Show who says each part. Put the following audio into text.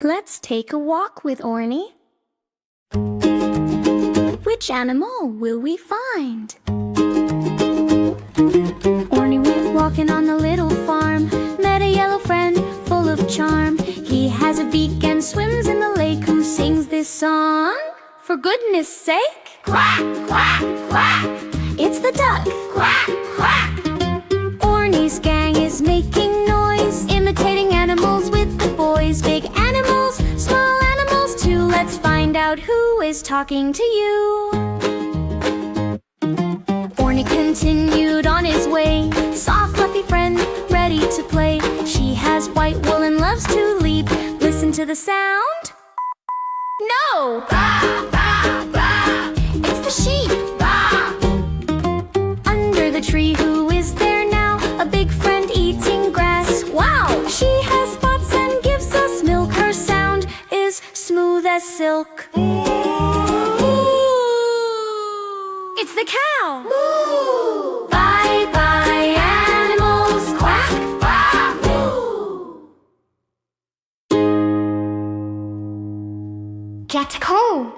Speaker 1: Let's take a walk with Orni. Which animal will we find? Orni went walking on the little farm, met a yellow friend full of charm. He has a beak and swims in the lake. Who sings this song? For goodness sake!
Speaker 2: Quack, quack, quack!
Speaker 1: It's the duck!
Speaker 2: Quack, quack!
Speaker 1: Orni's gang is making noise, imitating animals with the boys. Big animals, small animals too. Let's find out who is talking to you. Orni continued on his way, saw a fluffy friend ready to play. She has white wool and loves to leap. Listen to the sound. No!
Speaker 2: Bah, bah, bah!
Speaker 1: It's the sheep!
Speaker 2: Bah!
Speaker 1: Under the tree, who is there now? A big friend eating grass. Wow! She has spots and gives us milk. Her sound is smooth as silk. It's the cow!
Speaker 2: Moo!
Speaker 1: Bye bye animals, quack!
Speaker 2: Bah, moo!
Speaker 1: Get home!